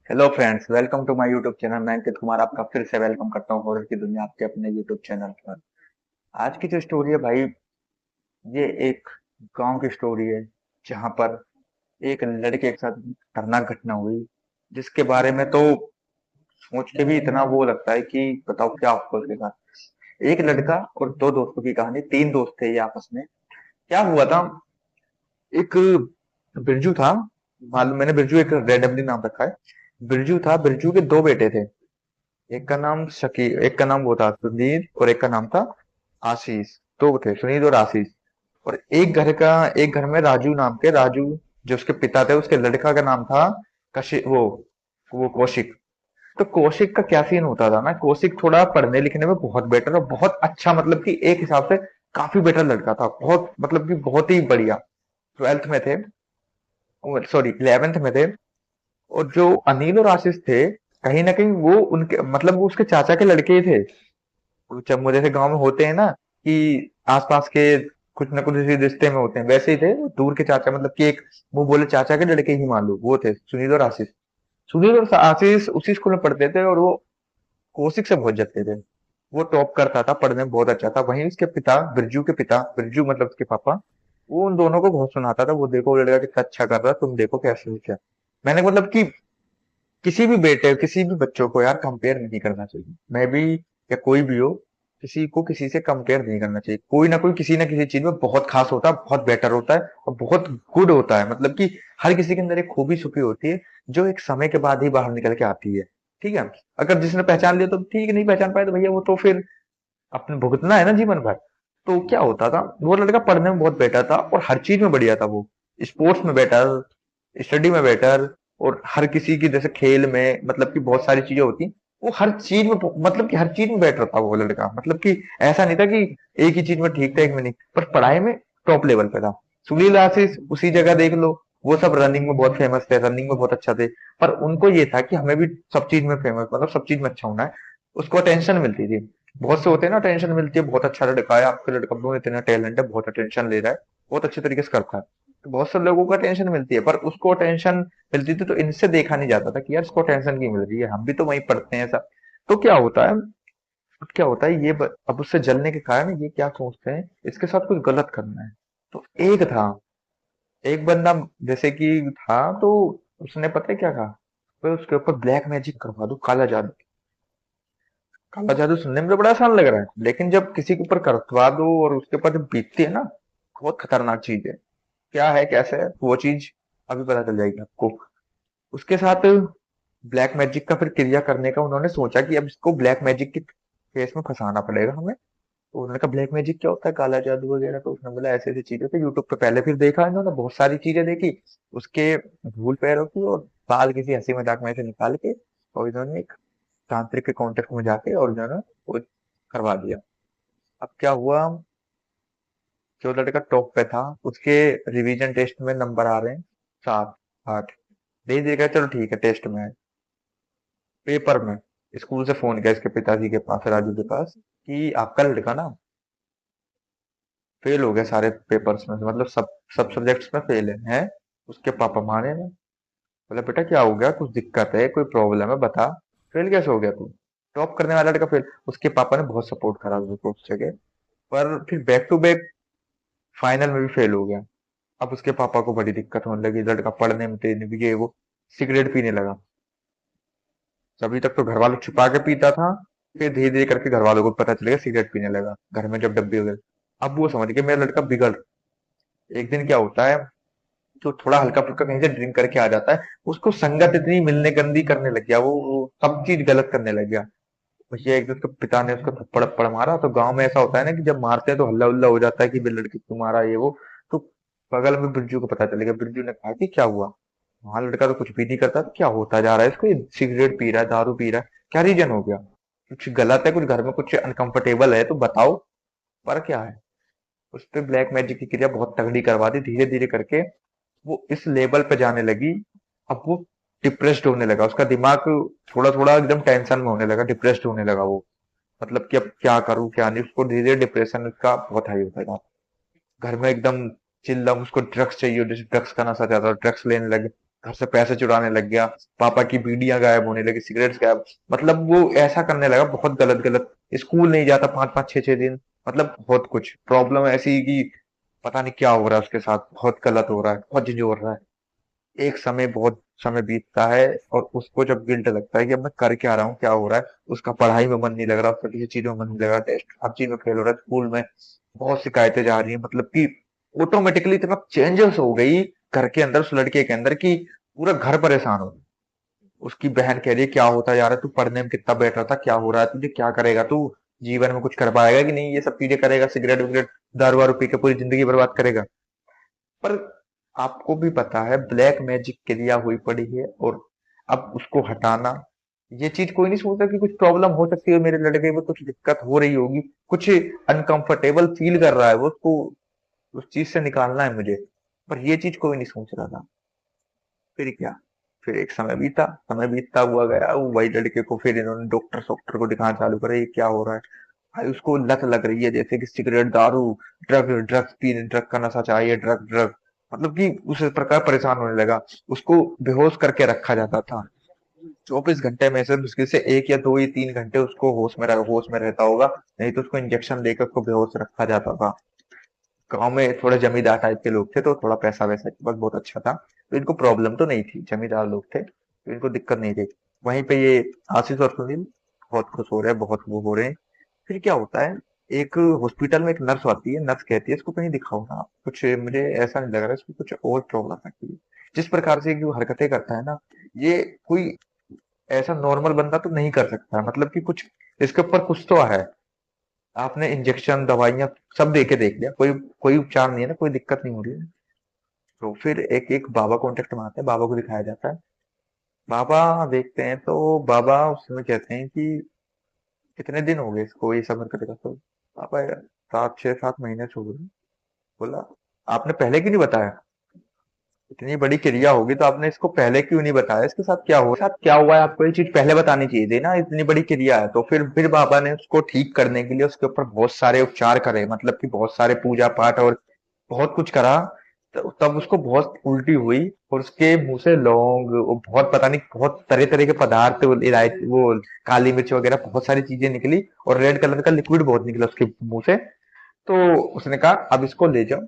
Hello friends, welcome to my YouTube channel. मैं अंकित कुमार आपका फिर से वेलकम करता हूँ हॉरर की दुनिया आपके अपने यूट्यूब चैनल पर। आज की जो स्टोरी है भाई, ये एक गांव की स्टोरी है जहां पर एक लड़के के साथ खतरनाक घटना हुई, जिसके बारे में तो सोच के भी इतना वो लगता है कि बताओ क्या होगा उसके साथ। एक लड़का और दो दोस्तों की कहानी। तीन दोस्त थे ये आपस में। क्या हुआ था, एक बिरजू था। मालूम, मैंने बिरजू एक रेंडमली नाम रखा है। बिरजू था। बिरजू के दो बेटे थे। एक का नाम शकील, एक का नाम वो था सुनील, और एक का नाम था आशीष। दो थे, सुनील और आशीष। और एक घर में राजू नाम के, राजू जो उसके पिता थे, उसके लड़का का नाम था कशिश, वो कौशिक। तो कौशिक का क्या सीन होता था ना, कौशिक थोड़ा पढ़ने लिखने में बहुत बेटर और बहुत अच्छा, मतलब कि एक हिसाब से काफी बेटर लड़का था। बहुत मतलब कि बहुत ही बढ़िया। ट्वेल्थ में थे, सॉरी 11th में थे। और जो अनिल और आशीष थे, कहीं ना कहीं वो उनके मतलब वो उसके चाचा के लड़के ही थे। जब मुझे जैसे गांव में होते हैं ना कि आसपास के कुछ ना कुछ इसी रिश्ते में होते हैं, वैसे ही थे वो दूर के चाचा, मतलब कि एक वो बोले चाचा के लड़के ही मान लो, वो थे सुनील और आशीष। सुनील और आशीष उसी स्कूल में पढ़ते थे और वो कौशिक से बहुत जलते थे। वो टॉप करता था, पढ़ने में बहुत अच्छा था। वहीं उसके पिता, बिरजू के पिता, बिरजू मतलब उसके पापा, वो उन दोनों को बहुत सुनाता था, वो देखो वो लड़का कितना अच्छा कर रहा है, तुम देखो कैसे हो क्या। मैंने मतलब कि किसी भी बेटे, किसी भी बच्चों को यार कंपेयर नहीं करना चाहिए। मैं भी या कोई भी हो, किसी को किसी से कंपेयर नहीं करना चाहिए। कोई ना कोई किसी ना किसी चीज में बहुत खास होता है, बहुत बेटर होता है और बहुत गुड होता है। मतलब कि हर किसी के अंदर एक खूबी छुपी होती है जो एक समय के बाद ही बाहर निकल के आती है। ठीक है। अगर जिसने पहचान लिया तो ठीक है, नहीं पहचान पाए तो भैया वो तो फिर अपने भुगतना है ना जीवन भर। तो क्या होता था, वो लड़का पढ़ने में बहुत बेटर था और हर चीज में बढ़िया था। वो स्पोर्ट्स में बेटर, स्टडी में बेटर, और हर किसी की जैसे खेल में, मतलब कि बहुत सारी चीजें होती, वो हर चीज में, मतलब कि हर चीज में बेटर था वो लड़का। मतलब कि ऐसा नहीं था कि एक ही चीज में ठीक था एक में नहीं, पर पढ़ाई में टॉप लेवल पे था। सुनील आशीष उसी जगह देख लो, वो सब रनिंग में बहुत फेमस थे, रनिंग में बहुत अच्छा थे। पर उनको ये था कि हमें भी सब चीज में फेमस, मतलब सब चीज में अच्छा होना है। उसको टेंशन मिलती थी। बहुत से होते हैं ना, टेंशन मिलती है, बहुत अच्छा लड़का है, आपके लड़का में इतना टैलेंट है, बहुत अटेंशन ले रहा है, बहुत अच्छे तरीके से करता है। तो बहुत से लोगों को टेंशन मिलती है, पर उसको टेंशन मिलती थी तो इनसे देखा नहीं जाता था कि यार इसको टेंशन क्यों मिल रही है, हम भी तो वहीं पढ़ते हैं ऐसा। तो क्या होता है अब उससे जलने के कारण ये क्या सोचते हैं, इसके साथ कुछ गलत करना है। तो एक बंदा जैसे कि था, तो उसने पता है क्या कहा, तो उसके ऊपर ब्लैक मैजिक करवा दो, काला जादू। काला जादू सुनने में तो बड़ा आसान लग रहा है, लेकिन जब किसी के ऊपर करवा दो और उसके ऊपर जब बीतती है ना, बहुत खतरनाक चीज है। क्या है कैसे है वो चीज अभी पता चल जाएगी आपको। उसके साथ ब्लैक मैजिक का फिर क्रिया करने का उन्होंने सोचा कि अब इसको ब्लैक मैजिक के केस में फंसाना पड़ेगा हमें। तो उन्होंने कहा ब्लैक मैजिक क्या होता है, काला जादू वगैरह। तो उसने बोला ऐसी ऐसी चीजें, तो यूट्यूब पे पहले फिर देखा इन्होंने, बहुत सारी चीजें देखी उसके भूल पैरों की, और बाल किसी हंसी मजाक में से निकाल के, और इन्होंने एक तांत्रिक के कांटेक्ट में जाके और इन्होंने वो करवा दिया। अब क्या हुआ, जो लड़का टॉप पे था उसके रिवीजन टेस्ट में नंबर आ रहे हैं 7 8। धीरे धीरे कर, चलो ठीक है, टेस्ट में है, पेपर में स्कूल से फोन किया इसके पिताजी के पास, राजू के पास, कि आपका लड़का ना फेल हो गया सारे पेपर्स में, मतलब सब सब सब्जेक्ट्स में फेल है। उसके पापा माने ना, बोला बेटा क्या हो गया, कुछ दिक्कत है, कोई प्रॉब्लम है बता, फेल कैसे हो गया तू, टॉप करने वाला लड़का फेल। उसके पापा ने बहुत सपोर्ट करा उसको उस जगह। पर फिर बैक टू बैक फाइनल में भी फेल हो गया। अब उसके पापा को बड़ी दिक्कत होने लगी, लड़का पढ़ने में तेज नहीं, ये वो सिगरेट पीने लगा। अभी तक तो घर वालों छुपा के पीता था, फिर धीरे धीरे करके घर वालों को पता चलेगा, सिगरेट पीने लगा घर में जब डब्बी वगैरह। अब वो समझ गए मेरा लड़का बिगड़। एक दिन क्या होता है, जो थोड़ा हल्का फुल्का कहीं से ड्रिंक करके आ जाता है, उसको संगत इतनी मिलने गंदी करने लग गया, वो सब चीज गलत करने लग गया। भैया एक दिन उसके पिता ने उसको थप्पड़ थप्पड़ मारा। तो गांव में ऐसा होता है ना कि जब मारते हैं तो हल्ला उल्ला हो जाता है कि बे लड़की क्यों मारा ये वो। तो बगल में बिरजू को पता चलेगा, बिरजू ने कहा कि क्या हुआ, वहां लड़का तो कुछ भी नहीं करता, तो क्या होता जा रहा है इसको, ये सिगरेट पी रहा है, दारू पी रहा है, क्या रीजन हो गया, कुछ गलत है, कुछ घर में कुछ अनकंफर्टेबल है तो बताओ। पर क्या है, उस पे ब्लैक मैजिक की क्रिया बहुत तगड़ी करवा दी, धीरे धीरे करके वो इस लेवल पे जाने लगी। अब वो डिप्रेस्ड होने लगा, उसका दिमाग थोड़ा थोड़ा एकदम टेंशन में होने लगा, डिप्रेस्ड होने लगा वो। मतलब कि अब क्या करूं क्या नहीं, उसको धीरे धीरे डिप्रेशन उसका बहुत हाई होता था। घर में एकदम चिल्लम, उसको ड्रग्स चाहिए, जैसे ड्रग्स का नशा ज्यादा, ड्रग्स लेने लगे। घर से पैसे चुराने लग गया, पापा की बीड़ियां गायब होने लगी, सिगरेट्स गायब, मतलब वो ऐसा करने लगा बहुत गलत गलत। स्कूल नहीं जाता 5-5 6-6 दिन, मतलब बहुत कुछ प्रॉब्लम ऐसी कि पता नहीं क्या हो रहा है उसके साथ, बहुत गलत हो रहा है, बहुत झंझोर रहा है। एक समय बहुत समय बीतता है और उसको जब गिल्ट लगता है कि अब मैं कर क्या रहा हूँ, क्या हो रहा है, उसका पढ़ाई में मन नहीं लग रहा, उसका किसी चीज में मन नहीं लग रहा, टेस्ट हर चीज में फेल हो रहा है, स्कूल में बहुत शिकायतें जा रही है, मतलब कि ऑटोमेटिकली इतना चेंजेस हो गई घर के अंदर, उस लड़के के अंदर, कि पूरा घर परेशान हो। उसकी बहन कह रही है क्या होता जा रहा है, तू पढ़ने में कितना बैठ रहा था, क्या हो रहा है तुझे, क्या करेगा तू, जीवन में कुछ कर पाएगा कि नहीं, ये सब चीजें करेगा, सिगरेट विगरेट दारू वारू पी के पूरी जिंदगी बर्बाद करेगा। पर आपको भी पता है ब्लैक मैजिक क्रिया हुई पड़ी है, और अब उसको हटाना, ये चीज कोई नहीं सोचता कि कुछ प्रॉब्लम हो सकती है मेरे लड़के में, कुछ दिक्कत हो रही होगी, कुछ अनकंफर्टेबल फील कर रहा है वो, उसको उस चीज से निकालना है मुझे, पर ये चीज कोई नहीं सोच रहा था। फिर क्या, फिर एक समय बीता, समय बीतता हुआ गया, वो वही लड़के को फिर इन्होंने डॉक्टर डॉक्टर को दिखाना चालू करा, ये क्या हो रहा है। भाई उसको लत लग रही है, जैसे कि सिगरेट दारू, ड्रग, ड्रग्स पीने, ड्रग का नशा चाहिए, ड्रग ड्रग, मतलब कि उस प्रकार परेशान होने लगा। उसको बेहोश करके रखा जाता था, 24 घंटे में से मुश्किल से 1 या 2 या 3 घंटे उसको होश में रहता होगा, नहीं तो उसको इंजेक्शन देकर उसको बेहोश रखा जाता था। गांव में थोड़े जमींदार टाइप के लोग थे, तो थोड़ा पैसा वैसा बस बहुत अच्छा था, तो इनको प्रॉब्लम तो नहीं थी, जमींदार लोग थे तो इनको दिक्कत नहीं थी। वहीं पे ये आशीष और सुनील बहुत खुश हो रहे हैं, बहुत वो हो रहे हैं। फिर क्या होता है, एक हॉस्पिटल में एक नर्स आती है, नर्स कहती है इसको कहीं दिखाओ ना, कुछ मुझे ऐसा नहीं लग रहा, इसको कुछ और प्रॉब्लम है। जिस प्रकार से ये हरकतें करता है ना, ये कोई ऐसा नॉर्मल बंदा तो नहीं कर सकता, मतलब कि कुछ इसके ऊपर कुछ तो है। आपने इंजेक्शन दवाइयां सब दे के देख लिया, कोई कोई उपचार नहीं है ना, कोई दिक्कत नहीं हो रही है। तो फिर एक एक बाबा कॉन्टेक्ट में आता है, बाबा को दिखाया जाता है। बाबा देखते हैं तो बाबा उसमें कहते हैं कि कितने दिन हो गए इसको ये सब हरकतें करते हुए? पापा 7 6 7 महीने से हो गए। बोला आपने पहले क्यों नहीं बताया, इतनी बड़ी क्रिया होगी तो आपने इसको पहले क्यों नहीं बताया, इसके साथ क्या हुआ, साथ क्या हुआ है, आपको ये चीज पहले बतानी चाहिए थी ना, इतनी बड़ी क्रिया है। तो फिर बाबा ने उसको ठीक करने के लिए उसके ऊपर बहुत सारे उपचार करे, मतलब कि बहुत सारे पूजा पाठ और बहुत कुछ करा। तब उसको बहुत उल्टी हुई, और उसके मुंह से लौंग और बहुत पता नहीं बहुत तरह तरह के पदार्थ, वो इलायची, वो काली मिर्च वगैरह बहुत सारी चीजें निकली, और रेड कलर का लिक्विड बहुत निकला उसके मुंह से। तो उसने कहा अब इसको ले जाओ,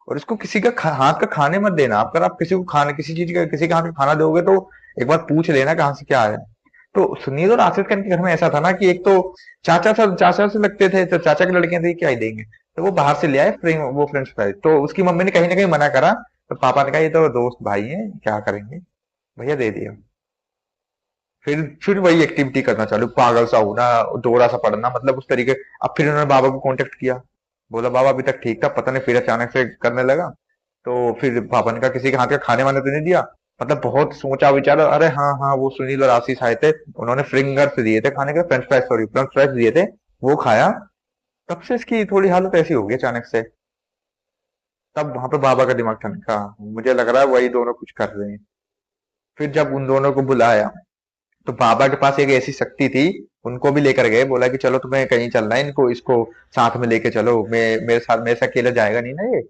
और इसको किसी का हाथ का खाने मत देना, अगर आप किसी को खाने किसी चीज का किसी के हाथ का खाना दोगे तो एक बार पूछ लेना कहाँ से क्या आया। तो सुनील और आसिफ खान के घर में ऐसा था ना कि एक तो चाचा से लगते थे, तो चाचा के लड़के थे, क्या ही देंगे, तो वो बाहर से ले आए वो फ्रेंच फ्राइज, तो उसकी मम्मी ने कहीं ना कहीं मना करा, तो पापा ने कहा ये तो दोस्त भाई है क्या करेंगे, भैया दे दिया। फिर वही एक्टिविटी करना चालू, पागल सा होना, दोहरा सा पड़ना, मतलब उस तरीके। अब फिर उन्होंने बाबा को कांटेक्ट किया, बोला बाबा अभी तक ठीक था, पता नहीं फिर अचानक से करने लगा। तो फिर पापा ने कहा किसी के हाथ का खाने वाने तो नहीं दिया, मतलब बहुत सोचा विचारा, अरे हाँ हाँ वो सुनील और आशीष आए थे, उन्होंने फ्रिंगर्स दिए थे खाने के, French fries, sorry French fries दिए थे, वो खाया, तब से इसकी थोड़ी हालत ऐसी हो गई अचानक से। तब वहां पे बाबा का दिमाग ठनका, मुझे लग रहा है वही दोनों कुछ कर रहे हैं। फिर जब उन दोनों को बुलाया, तो बाबा के पास एक ऐसी शक्ति थी, उनको भी लेकर गए, बोला कि चलो तुम्हें कहीं चलना है, इनको इसको साथ में लेके चलो, मैं मेरे साथ, मेरे से अकेला जाएगा नहीं ना ये,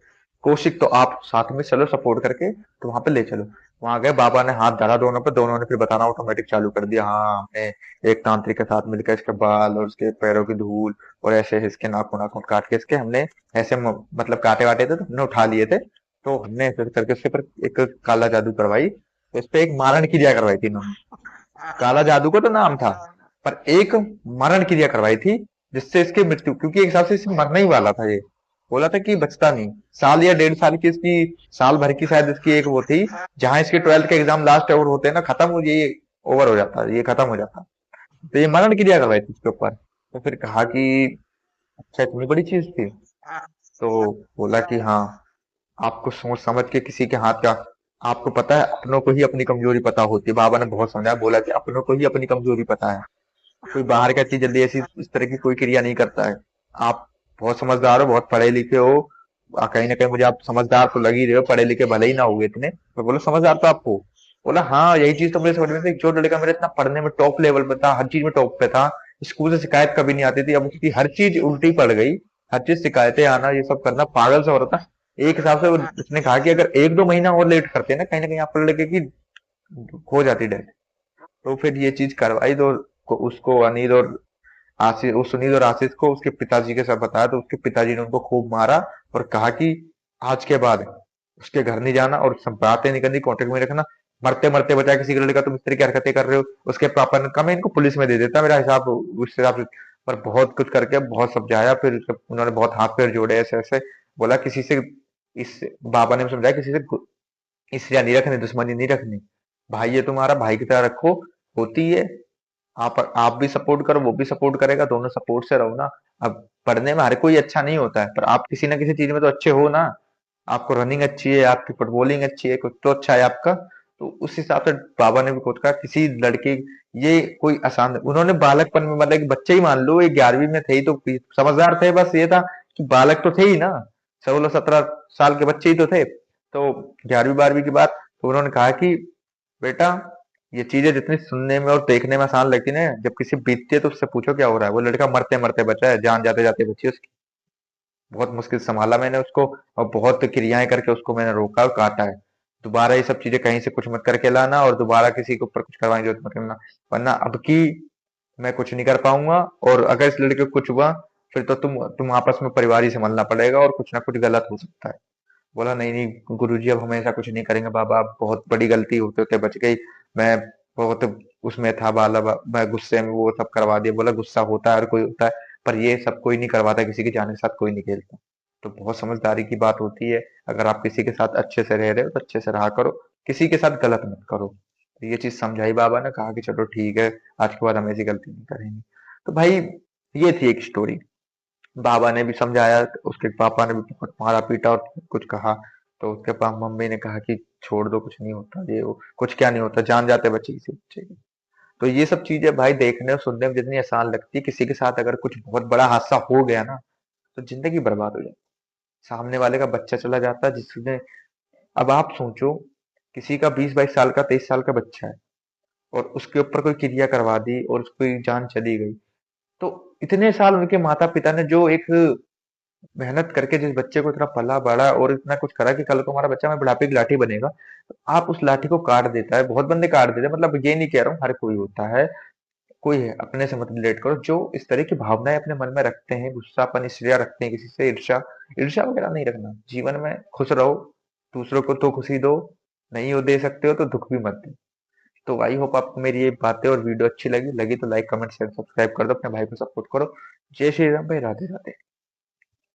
कौशिक तो आप साथ में चलो सपोर्ट करके, तो वहां पे ले चलो। वहां गए, बाबा ने हाथ डाला दोनों पे, दोनों ने फिर बताना ऑटोमेटिक चालू कर दिया, हाँ हमने एक तांत्रिक के साथ मिलकर इसके बाल और उसके पैरों की धूल और ऐसे इसके नाखून नाखून काट के इसके हमने ऐसे मतलब काटे वाटे थे, तो हमने उठा लिए थे, तो हमने ऐसे करके उसके पर एक काला जादू करवाई, तो इस पे एक मारण क्रिया करवाई थी इन्होंने। काला जादू का तो नाम था, पर एक मरण क्रिया करवाई थी, जिससे इसकी मृत्यु, क्योंकि एक हिसाब से इससे मरने ही वाला था ये, बोला था कि बचता नहीं, साल या 1.5 साल की इसकी, साल भर की शायद इसकी एक वो थी, जहां इसके 12th के एग्जाम लास्ट ओवर होते हैं ना, खत्म हो ये, ओवर हो जाता है, ये खत्म हो जाता। तो ये मरण क्रिया करवाई थी इसके ऊपर। तो फिर कहा कि अच्छा इतनी बड़ी चीज थी, तो बोला कि हाँ, आपको सोच समझ के किसी के हाथ का, आपको पता है अपनों को ही अपनी कमजोरी पता होती है, बाबा ने बहुत समझाया, बोला कि अपनों को ही अपनी कमजोरी पता है, कोई बाहर का चीज जल्दी ऐसी इस तरह की कोई क्रिया नहीं करता है। आप बहुत समझदार हो, बहुत पढ़े लिखे हो, कहीं ना कहीं मुझे आप समझदार तो लग ही रहे हो, पढ़े लिखे भले ही ना हुए इतने, तो बोलो समझदार तो आपको। बोला हाँ यही चीज तो मुझे समझ में थी, जो लड़का मेरा इतना पढ़ने में टॉप लेवल पे था, हर चीज में टॉप पे था, स्कूल से शिकायत कभी नहीं आती थी, अब उसकी हर चीज उल्टी पड़ गई, हर चीज शिकायतें आना, ये सब करना, पागल सा हो रहा था। एक हिसाब से उसने कहा कि अगर 1 2 महीना और लेट करते ना, कहीं ना कहीं आप पढ़ लगे कि हो जाती डेथ। तो फिर ये चीज करवाई तो उसको अनिल और आशीष, उस सुनील और आशीष को उसके पिताजी के साथ बताया, तो उसके पिताजी ने उनको खूब मारा और कहा कि आज के बाद उसके घर नहीं जाना और सब बातें नहीं करनी, कॉन्टेक्ट में रखना। मरते मरते बचा किसी का लड़का, तुम इस तरह की हरकतें कर रहे हो। उसके पापा ने कहा मैं इनको पुलिस में दे देता, मेरा हिसाब उस हिसाब से। पर बहुत कुछ करके बहुत समझाया, फिर उन्होंने बहुत हाथ पैर जोड़े, ऐसे ऐसे बोला किसी से, इस बाबा ने समझाया किसी से इसलिए नहीं रखनी, दुश्मनी नहीं रखनी। भाई ये तुम्हारा भाई की तरह रखो, होती है। आप भी सपोर्ट करो, वो भी सपोर्ट करेगा, दोनों सपोर्ट से रहो ना। अब पढ़ने में हर कोई अच्छा नहीं होता है, पर आप किसी ना किसी चीज में तो अच्छे हो ना। आपको रनिंग अच्छी है, आपकी फुटबॉलिंग अच्छी है, कुछ तो अच्छा है आपका। तो उस हिसाब से बाबा ने भी खुद कहा किसी लड़के, ये कोई आसान, उन्होंने बालकपन में मतलब एक बच्चे ही मान लो, ये 11वीं में थे ही तो समझदार थे, बस ये था कि बालक तो थे ही ना, 16-17 साल के बच्चे ही तो थे। तो 11वीं 12वीं की बात, तो उन्होंने कहा कि बेटा ये चीजें जितनी सुनने में और देखने में आसान लगती है ना, जब किसी बीतती है तो उससे पूछो क्या हो रहा है। वो लड़का मरते मरते बचा है, जान जाते जाते बची उसकी। बहुत मुश्किल संभाला मैंने उसको, और बहुत क्रियाएं करके उसको मैंने रोका और काटा है। दोबारा ये सब चीजें कहीं से कुछ मत करके लाना, और दोबारा किसी के ऊपर कुछ करवाने की जरूरत मत करना, वरना अब की मैं कुछ नहीं कर पाऊंगा। और अगर इस लड़के को कुछ हुआ, फिर तो तुम आपस में परिवार ही संभलना पड़ेगा, और कुछ ना कुछ गलत हो सकता है। बोला नहीं नहीं गुरुजी, अब हम ऐसा कुछ नहीं करेंगे बाबा, अब बहुत बड़ी गलती होते होते बच गई। मैं बहुत उसमें था बाला मैं गुस्से में वो सब करवा दिया। बोला गुस्सा होता है, हर कोई होता है, पर ये सब कोई नहीं करवाता, किसी की जान के साथ कोई नहीं खेलता। तो बहुत समझदारी की बात होती है, अगर आप किसी के साथ अच्छे से रह रहे हो तो अच्छे से रहा करो, किसी के साथ गलत मत करो। तो ये चीज समझाई बाबा ने, कहा कि चलो ठीक है, आज के बाद हम ऐसी गलती नहीं करेंगे। तो भाई ये थी एक स्टोरी। बाबा ने भी समझाया, उसके पापा ने भी बहुत मारा पीटा और कुछ कहा। तो उसके पापा मम्मी ने कहा कि छोड़ दो, कुछ नहीं होता, ये वो कुछ क्या नहीं होता, जान जाते बच्चे किसी बच्चे की। तो ये सब चीजें भाई देखने और सुनने में जितनी आसान लगती है, किसी के साथ अगर कुछ बहुत बड़ा हादसा हो गया ना, तो जिंदगी बर्बाद हो जाती है। सामने वाले का बच्चा चला जाता है जिसने, अब आप सोचो, किसी का 20-22 साल का 23 साल का बच्चा है, और उसके ऊपर कोई क्रिया करवा दी और उसकी जान चली गई। तो इतने साल उनके माता पिता ने जो एक मेहनत करके जिस बच्चे को इतना पला बड़ा और इतना कुछ करा कि कल को हमारा बच्चा में बुढ़ापे की लाठी बनेगा, तो आप उस लाठी को काट देता है। बहुत बंदे काट देते हैं, मतलब ये नहीं कह रहा हूँ हर कोई होता है, कोई है, अपने से मत रिलेट करो जो इस तरह की भावनाएं अपने मन में रखते हैं, गुस्सापन ईर्ष्या रखते हैं किसी से, ईर्ष्या ईर्ष्या वगैरह नहीं रखना। जीवन में खुश रहो, दूसरों को तो खुशी दो, नहीं हो दे सकते हो तो दुख भी मत दो। तो आई होप आपको मेरी ये बातें और वीडियो अच्छी लगी लगी तो लाइक कमेंट शेयर सब्सक्राइब कर दो, अपने भाई को सपोर्ट करो। जय श्री राम भाई, राधे राधे।